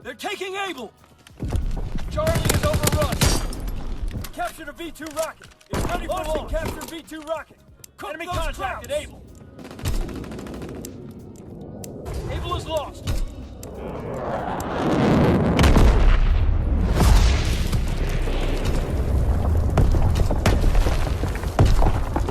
They're taking Able! Charlie is overrun! Capture the V2 rocket! It's ready for launch! Capture V2 rocket! Cook enemy contact at Able! Able is lost!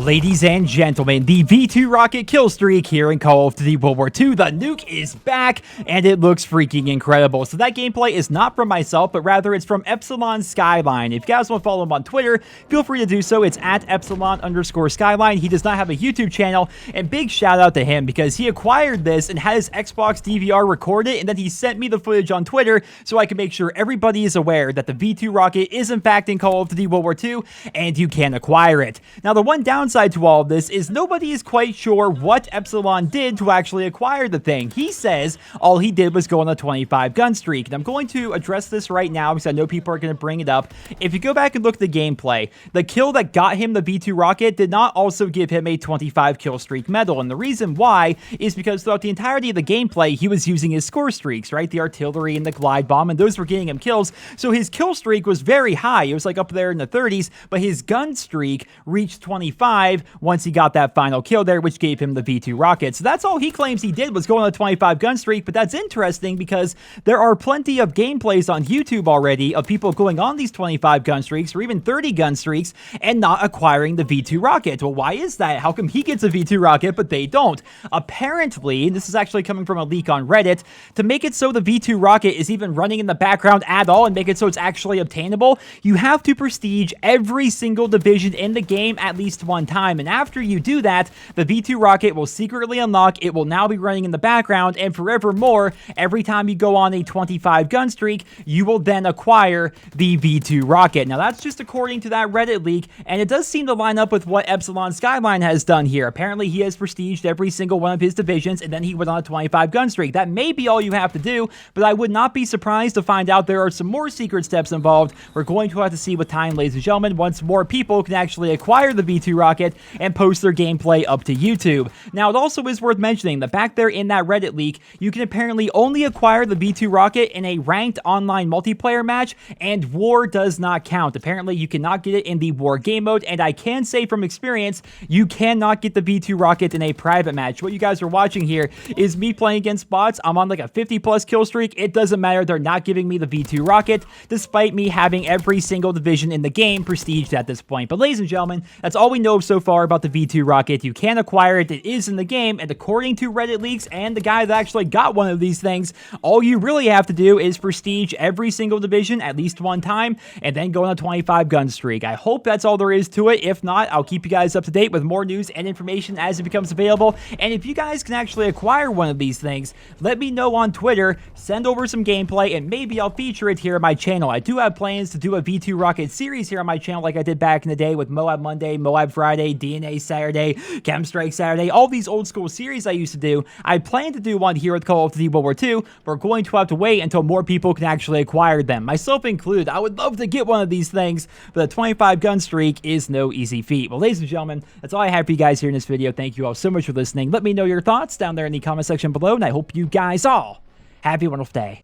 Ladies and gentlemen, the V2 rocket kill streak here in Call of Duty World War II. The nuke is back, and it looks freaking incredible. So that gameplay is not from myself, but rather it's from Epsilon Skyline. If you guys want to follow him on Twitter, feel free to do so. It's at Epsilon_Skyline. He does not have a YouTube channel, and big shout out to him because he acquired this and had his Xbox DVR record it, and then he sent me the footage on Twitter so I can make sure everybody is aware that the V2 rocket is in fact in Call of Duty World War II, and you can acquire it. Now, the one downside to all of this is nobody is quite sure what Epsilon did to actually acquire the thing. He says all he did was go on a 25 gun streak, and I'm going to address this right now because I know people are going to bring it up. If you go back and look at the gameplay, the kill that got him the V2 rocket did not also give him a 25 kill streak medal, and the reason why is because throughout the entirety of the gameplay, he was using his score streaks, right? The artillery and the glide bomb, and those were getting him kills, so his kill streak was very high. It was like up there in the 30s, but his gun streak reached 25 once he got that final kill there, which gave him the V2 rocket. So that's all he claims he did, was go on a 25 gun streak, but that's interesting because there are plenty of gameplays on YouTube already of people going on these 25 gun streaks or even 30 gun streaks and not acquiring the V2 rocket. Well, why is that? How come he gets a V2 rocket, but they don't? Apparently, and this is actually coming from a leak on Reddit, to make it so the V2 rocket is even running in the background at all and make it so it's actually obtainable, you have to prestige every single division in the game at least one time. And after you do that, the V2 rocket will secretly unlock. It will now be running in the background, and forevermore, every time you go on a 25 gun streak, you will then acquire the V2 rocket. Now, that's just according to that Reddit leak, and it does seem to line up with what Epsilon Skyline has done here. Apparently, he has prestiged every single one of his divisions, and then he went on a 25 gun streak. That may be all you have to do, but I would not be surprised to find out there are some more secret steps involved. We're going to have to see with time, ladies and gentlemen, once more people can actually acquire the V2 rocket and post their gameplay up to YouTube. Now, it also is worth mentioning that back there in that Reddit leak, you can apparently only acquire the V2 rocket in a ranked online multiplayer match, and war does not count. Apparently, you cannot get it in the war game mode, and I can say from experience, you cannot get the V2 rocket in a private match. What you guys are watching here is me playing against bots. I'm on like a 50+ kill streak. It doesn't matter. They're not giving me the V2 rocket, despite me having every single division in the game prestiged at this point. But ladies and gentlemen, that's all we know so far about the V2 rocket. You can acquire it. It is in the game, and according to Reddit leaks and the guy that actually got one of these things, all you really have to do is prestige every single division at least one time and then go on a 25 gun streak. I hope that's all there is to it. If not, I'll keep you guys up to date with more news and information as it becomes available. And if you guys can actually acquire one of these things, let me know on Twitter, send over some gameplay, and maybe I'll feature it here on my channel. I do have plans to do a V2 rocket series here on my channel like I did back in the day with Moab Monday, Moab Friday, DNA Saturday, Chem Strike Saturday, all these old school series I used to do. I plan to do one here with Call of Duty World War II. We're going to have to wait until more people can actually acquire them, myself included. I would love to get one of these things, but a 25 gun streak is no easy feat. Well, ladies and gentlemen, that's all I have for you guys here in this video. Thank you all so much for listening. Let me know your thoughts down there in the comment section below, and I hope you guys all have a wonderful day.